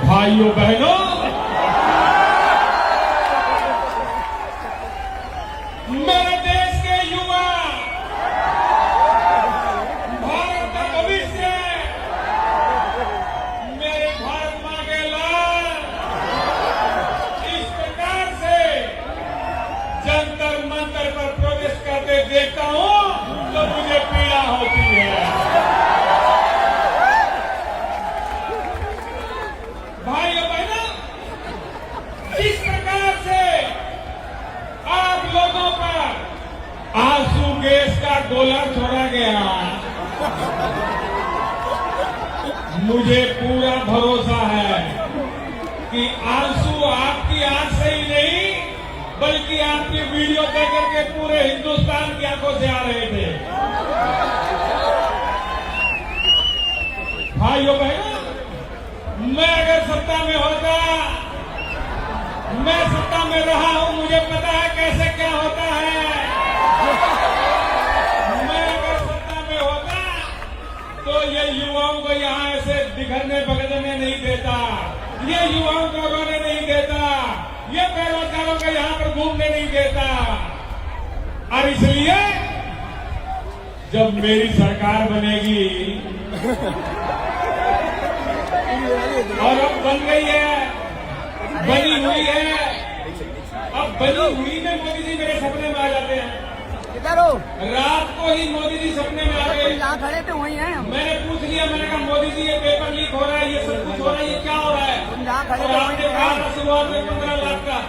भाइयों बहनों, मेरे देश के युवा, भारत का भविष्य, मेरे भारत मां के लाल, इस प्रकार से जंतर मंतर पर प्रवेश करते देखता हूं तो मुझे पीड़ा होती है। भाइयों बहनों, इस प्रकार से आप लोगों पर आंसू गैस का गोला छोड़ा गया। मुझे पूरा भरोसा है कि आंसू आपकी आंख से ही नहीं बल्कि आपकी वीडियो देख करके पूरे हिंदुस्तान की आंखों से आ रहे थे। भाइयों बहनों, मैं अगर सत्ता में होता, मैं सत्ता में रहा हूं, मुझे पता है कैसे क्या होता है। मैं अगर सत्ता में होता तो ये युवाओं को यहां ऐसे बिखरने बगड़ने नहीं देता, ये युवाओं को रोने नहीं देता, ये बेरोजगारों को यहां पर घूमने नहीं देता। और इसलिए जब मेरी सरकार बनेगी और अब बन गई है, बनी हुई है, अब बनी हुई में मोदी जी मेरे सपने में आ जाते हैं। रात को ही मोदी जी सपने में आ गए। खड़े तो वही हैं। मैंने पूछ लिया, मैंने कहा मोदी जी ये पेपर लीक हो रहा है, ये सब कुछ हो रहा है, ये क्या हो रहा है? और आपने कहा शुरुआत में 15 लाख का,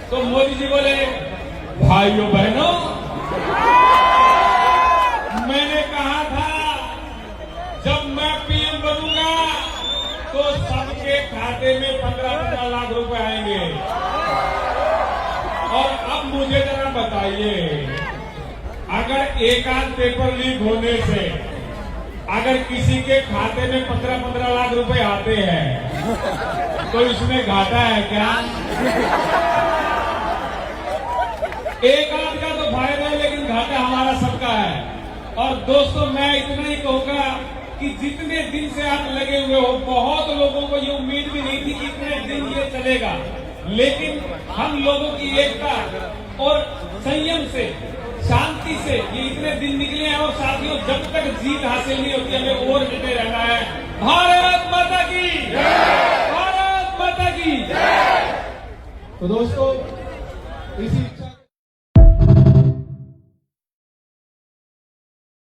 तो मोदी जी बोले भाइयों बहनों, मैंने कहा था जब मैं पीएम बनूंगा तो सबके खाते में 15-15 लाख रुपए आएंगे। और अब मुझे जरा बताइए, अगर एक आध पेपर लीक होने से अगर किसी के खाते में 15-15 लाख रुपए आते हैं तो इसमें घाटा है क्या? एक आध का तो फायदा है लेकिन घाटा हमारा सबका है। और दोस्तों, मैं इतना ही कहूंगा कि जितने दिन से आप लगे हुए हो, बहुत लोगों को ये उम्मीद भी नहीं थी कि इतने दिन ये चलेगा, लेकिन हम लोगों की एकता और संयम से, शांति से ये इतने दिन निकले हैं। और साथियों, जब तक जीत हासिल नहीं होती हमें और डटे रहना है। भारत माता की जय, भारत माता की जय। तो दोस्तों, इसी